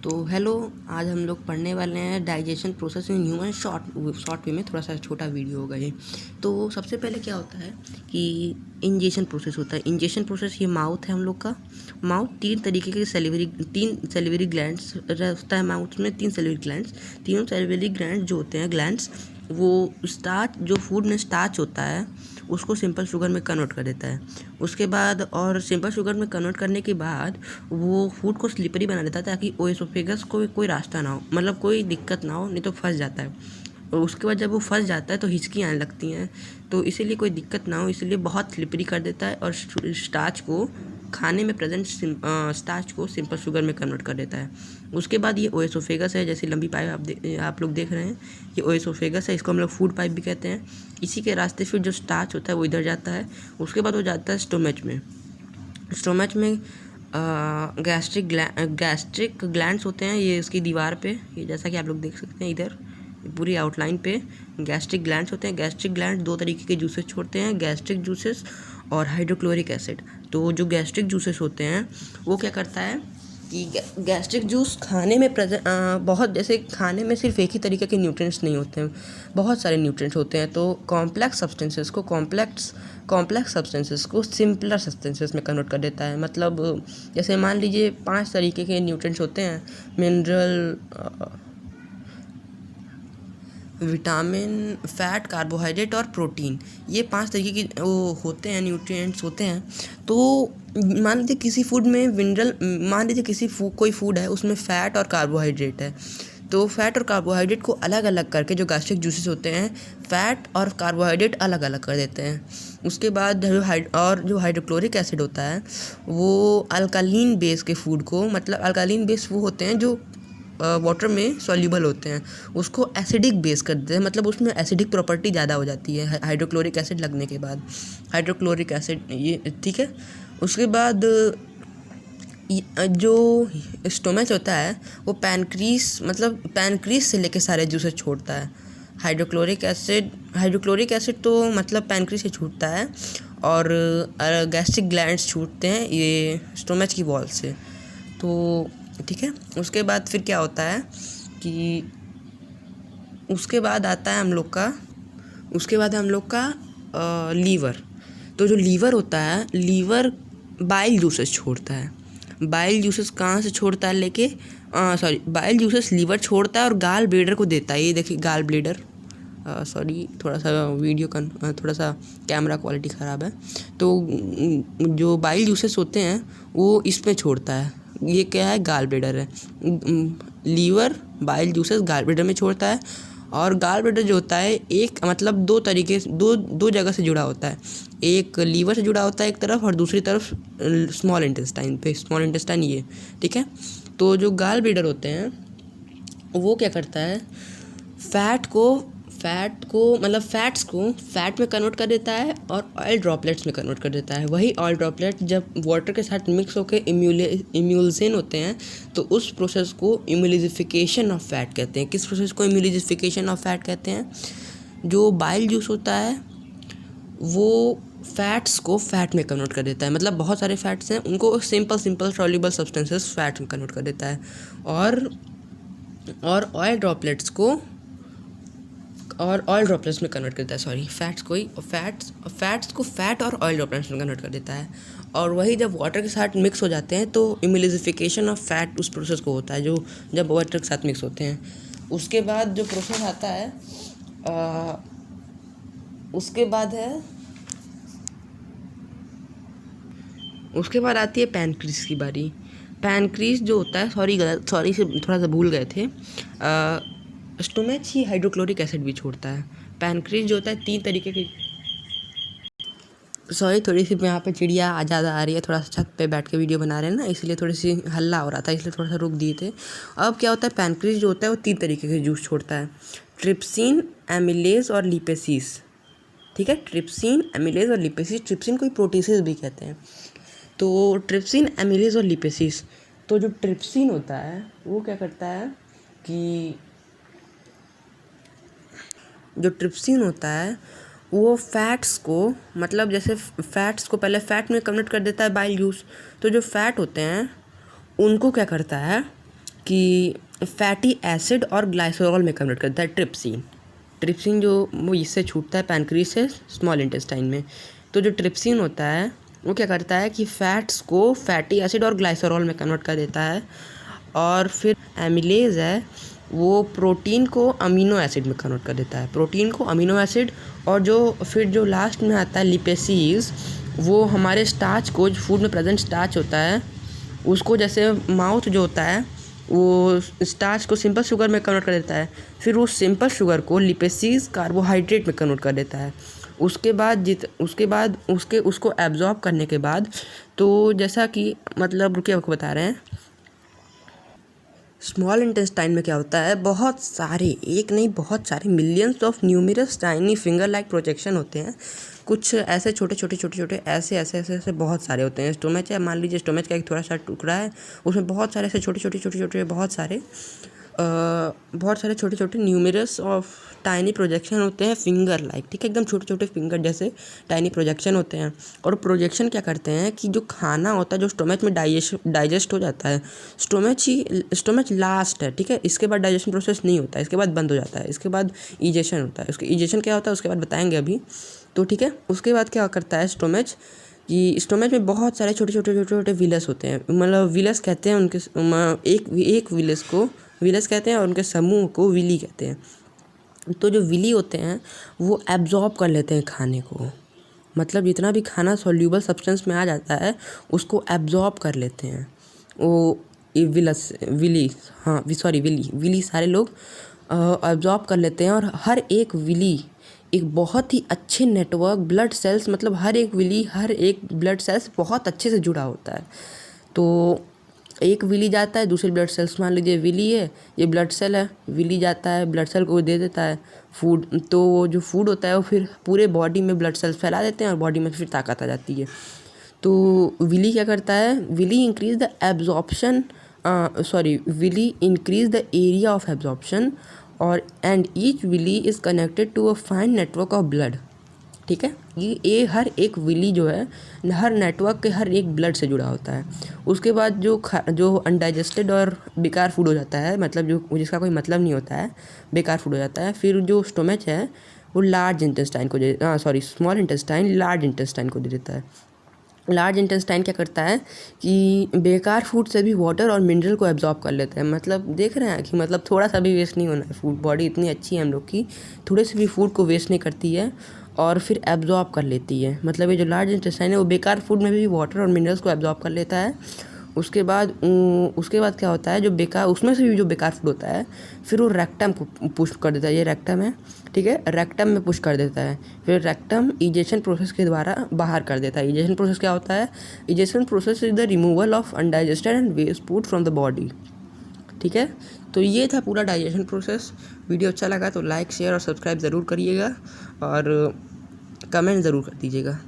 तो हेलो, आज हम लोग पढ़ने वाले हैं digestion process in human short way में। थोड़ा सा छोटा वीडियो होगा ये। तो सबसे पहले क्या होता है कि इंजेशन प्रोसेस होता है। इंजेशन प्रोसेस, ये माउथ है हम लोग का। माउथ तीन तरीके के तीन सेलिवरी ग्लैंड्स रहता है माउथ में। तीन सेलिवरी ग्लैंड्स, तीनों सेलिवरी ग्लैंड जो होते हैं ग्लैंड्स, वो स्टार्च, जो फूड में स्टार्च होता है उसको सिंपल शुगर में कन्वर्ट कर देता है। उसके बाद और सिंपल शुगर में कन्वर्ट करने के बाद वो फूड को स्लिपरी बना देता है ताकि ओएसोफेगस को कोई रास्ता ना हो, मतलब कोई दिक्कत ना हो, नहीं तो फंस जाता है। और उसके बाद जब वो फंस जाता है तो हिचकी आने लगती हैं, तो इसीलिए कोई दिक्कत ना हो इसलिए बहुत स्लिपरी कर देता है और स्टार्च को, खाने में प्रेजेंट स्टार्च को सिंपल शुगर में कन्वर्ट कर देता है। उसके बाद ये ओएसोफेगस है, जैसे लंबी पाइप आप लोग देख रहे हैं, ये ओएसोफेगस है। इसको हम लोग फूड पाइप भी कहते हैं। इसी के रास्ते फिर जो स्टार्च होता है वो इधर जाता है। उसके बाद वो जाता है स्टोमच में। स्टोमच में गैस्ट्रिक ग्लैंड्स होते हैं, ये इसकी दीवार पे, ये जैसा कि आप लोग देख सकते हैं इधर पूरी आउटलाइन पे गैस्ट्रिक ग्लैंड्स होते हैं। गैस्ट्रिक ग्लैंड दो तरीके के जूसेस छोड़ते हैं, गैस्ट्रिक जूसेस और हाइड्रोक्लोरिक एसिड। तो जो गैस्ट्रिक जूसेस होते हैं वो क्या करता है कि गैस्ट्रिक जूस खाने में बहुत, जैसे खाने में सिर्फ एक ही तरीके के न्यूट्रिएंट्स नहीं होते हैं, बहुत सारे न्यूट्रिएंट्स होते हैं। तो कॉम्प्लेक्स सब्सटेंसेस को सिंपलर सब्सटेंसेस में कन्वर्ट कर देता है। मतलब जैसे मान लीजिए 5 तरीके के न्यूट्रिएंट्स होते हैं, मिनरल, विटामिन, फैट, कार्बोहाइड्रेट और प्रोटीन। ये 5 तरीके के वो होते हैं, न्यूट्रिएंट्स होते हैं। तो मान लीजिए किसी फूड में मान लीजिए कोई फूड है उसमें फ़ैट और कार्बोहाइड्रेट है, तो फ़ैट और कार्बोहाइड्रेट को अलग अलग करके जो गैस्ट्रिक जूसेस होते हैं फ़ैट और कार्बोहाइड्रेट अलग अलग कर देते हैं। उसके बाद जो हाइड्रोक्लोरिक एसिड होता है वो अल्कालीन बेस के फूड को, मतलब अल्कालीन बेस वो होते हैं जो वाटर में सॉल्यूबल होते हैं, उसको एसिडिक बेस कर देते हैं, मतलब उसमें एसिडिक प्रॉपर्टी ज़्यादा हो जाती है हाइड्रोक्लोरिक एसिड लगने के बाद। हाइड्रोक्लोरिक एसिड, ये ठीक है। उसके बाद जो स्टोमच होता है वो पैनक्रीज से लेके सारे जूसेस छोड़ता है। हाइड्रोक्लोरिक एसिड तो मतलब पैनक्रीज से छूटता है और गैस्ट्रिक ग्लैंड्स छूटते हैं ये स्टोमच की वॉल से। तो ठीक है। उसके बाद फिर क्या होता है कि उसके बाद है हम लोग का लीवर। तो जो लीवर होता है, लीवर बाइल जूसेस छोड़ता है। बाइल जूसेस कहाँ से छोड़ता है बाइल जूसेस लीवर छोड़ता है और गाल ब्लेडर को देता है। ये देखिए गाल ब्लेडर, थोड़ा सा कैमरा क्वालिटी ख़राब है। तो जो बाइल जूसेस होते हैं वो इसमें छोड़ता है। ये क्या है, गाल ब्लेडर है। Liver bile juices gall bladder में छोड़ता है और गाल ब्लेडर जो होता है एक मतलब दो जगह से जुड़ा होता है। एक लीवर से जुड़ा होता है एक तरफ और दूसरी तरफ स्मॉल इंटेस्टाइन ये, ठीक है। तो जो गाल ब्लेडर होते हैं वो क्या करता है, फैट्स को फैट में कन्वर्ट कर देता है और ऑयल ड्रॉपलेट्स में कन्वर्ट कर देता है। वही ऑयल ड्रॉपलेट जब वाटर के साथ मिक्स होकर इम्यूल्सन होते हैं तो उस प्रोसेस को इम्यूलिफिकेशन ऑफ फैट कहते हैं। किस प्रोसेस को इम्यूलिफिकेशन ऑफ फैट कहते हैं? जो बाइल जूस होता है वो फैट्स को फैट में कन्वर्ट कर देता है, मतलब बहुत सारे फैट्स हैं उनको सिंपल सॉल्युबल सब्सटेंसेस फैट में कन्वर्ट कर देता है और ऑयल ड्रॉपलेट्स में कन्वर्ट करता है। फैट्स को फैट और ऑयल ड्रॉपलेट्स में कन्वर्ट कर देता है। और वही जब वाटर के साथ मिक्स हो जाते हैं तो इम्यूलिफिकेशन ऑफ फैट उस प्रोसेस को होता है, जो जब वाटर के साथ मिक्स होते हैं। उसके बाद जो प्रोसेस आता है उसके बाद आती है पैनक्रीज की बारी। पैनक्रीज जो होता है, से थोड़ा सा भूल गए थे, स्टोमच ही हाइड्रोक्लोरिक एसिड भी छोड़ता है। पैनक्रीज जो होता है 3 तरीके के, थोड़ी सी यहाँ पे चिड़िया ज़्यादा आ रही है, थोड़ा सा छत पे बैठ के वीडियो बना रहे हैं ना, इसलिए थोड़ी सी हल्ला हो रहा था, इसलिए थोड़ा सा रुक दिए थे। अब क्या होता है, पैनक्रीज जो होता है वो 3 तरीके के जूस छोड़ता है, ट्रिप्सिन, एमिलेज और लिपेसिस, ठीक है। ट्रिप्सिन, एमिलेज और लिपेसिस। ट्रिप्सिन को प्रोटीसेस भी कहते हैं। तो ट्रिप्सिन, एमिलेज और लिपेसिस। तो जो ट्रिप्सिन होता है वो क्या करता है कि जो ट्रिप्सिन होता है वो फैट्स को, मतलब जैसे फैट्स को पहले फैट में कन्वर्ट कर देता है बाइल जूस, तो जो फैट होते हैं उनको क्या करता है कि फैटी एसिड और ग्लाइसरॉल में कन्वर्ट करता है ट्रिप्सिन जो वो इससे छूटता है पैनक्रीज से स्मॉल इंटेस्टाइन में। तो जो ट्रिप्सिन होता है वो क्या करता है कि फैट्स को फैटी एसिड और ग्लाइसरॉल में कन्वर्ट कर देता है। और फिर एमिलेज है वो प्रोटीन को अमीनो एसिड में कन्वर्ट कर देता है, प्रोटीन को अमीनो एसिड। और जो लास्ट में आता है लिपेसीज, वो हमारे स्टार्च को, जो फूड में प्रेजेंट स्टार्च होता है उसको, जैसे माउथ जो होता है वो स्टार्च को सिंपल शुगर में कन्वर्ट कर देता है, फिर वो सिंपल शुगर को लिपेसीज कार्बोहाइड्रेट में कन्वर्ट कर देता है। उसके बाद उसको एब्जॉर्ब करने के बाद, तो जैसा कि मतलब रुकिए आपको बता रहे हैं, स्मॉल इंटेस्टाइन में क्या होता है, बहुत सारे, एक नहीं बहुत सारे millions of numerous tiny finger like projection होते हैं। कुछ ऐसे छोटे ऐसे बहुत सारे होते हैं। स्टोमच है, मान लीजिए स्टोमच का एक थोड़ा सा टुकड़ा है, उसमें बहुत सारे ऐसे छोटे छोटे छोटे न्यूमरस ऑफ टाइनी प्रोजेक्शन होते हैं फिंगर लाइक, ठीक है, एकदम छोटे छोटे फिंगर जैसे टाइनी प्रोजेक्शन होते हैं। और प्रोजेक्शन क्या करते हैं कि जो खाना होता है जो स्टोमच में डाइजेस्ट हो जाता है, स्टोमच लास्ट है, ठीक है, इसके बाद डाइजेशन प्रोसेस नहीं होता है, इसके बाद बंद हो जाता है, इसके बाद इजेशन होता है। उसके इजेशन क्या होता है उसके बाद बताएंगे अभी, तो ठीक है। उसके बाद क्या करता है स्टोमच में बहुत सारे छोटे विलस होते हैं, मतलब विलस कहते हैं उनके, एक विलस को विलस कहते हैं और उनके समूह को विली कहते हैं। तो जो विली होते हैं वो एब्जॉर्ब कर लेते हैं खाने को, मतलब जितना भी खाना सॉल्यूबल सब्सटेंस में आ जाता है उसको एब्जॉर्ब कर लेते हैं वो विली सारे लोग एब्जॉर्ब कर लेते हैं। और हर एक विली एक बहुत ही अच्छे नेटवर्क ब्लड सेल्स, मतलब हर एक ब्लड सेल्स बहुत अच्छे से जुड़ा होता है। तो एक विली जाता है दूसरे ब्लड सेल्स, मान लीजिए विली है, ये ब्लड सेल है, विली जाता है ब्लड सेल को दे देता है फूड, तो वो जो फूड होता है वो फिर पूरे बॉडी में ब्लड सेल्स फैला देते हैं और बॉडी में फिर ताकत आ जाती है। तो विली क्या करता है, villi increase the area of absorption और and each villi is connected to a fine network of blood, ठीक है। ये हर एक विली जो है हर नेटवर्क के हर एक ब्लड से जुड़ा होता है। उसके बाद जो अनडाइजेस्टेड और बेकार फूड हो जाता है, मतलब जो जिसका कोई मतलब नहीं होता है, बेकार फूड हो जाता है, फिर जो स्टोमच है वो स्मॉल इंटेस्टाइन लार्ज इंटेस्टाइन को दे देता है। लार्ज इंटेस्टाइन क्या करता है कि बेकार फूड से भी वाटर और मिनरल को एब्जॉर्ब कर लेता है। मतलब देख रहे हैं कि मतलब थोड़ा सा भी वेस्ट नहीं होना है फूड, बॉडी इतनी अच्छी है हम लोग की, थोड़े से भी फूड को वेस्ट नहीं करती है और फिर एब्जॉर्ब कर लेती है। मतलब ये जो लार्ज इंटेस्टाइन है वो बेकार फूड में भी वाटर और मिनरल्स को एब्जॉर्ब कर लेता है। उसके बाद क्या होता है, जो बेकार, उसमें से भी जो बेकार फूड होता है फिर वो रेक्टम को पुश कर देता है, ये रेक्टम है, ठीक है, रेक्टम में पुश कर देता है। फिर रेक्टम इजेशन प्रोसेस के द्वारा बाहर कर देता है। इजेशन प्रोसेस क्या होता है, egestion process is the removal of undigested and waste food from the body, ठीक है। तो ये था पूरा डाइजेशन प्रोसेस। वीडियो अच्छा लगा तो लाइक शेयर और सब्सक्राइब ज़रूर करिएगा और कमेंट ज़रूर कर दीजिएगा।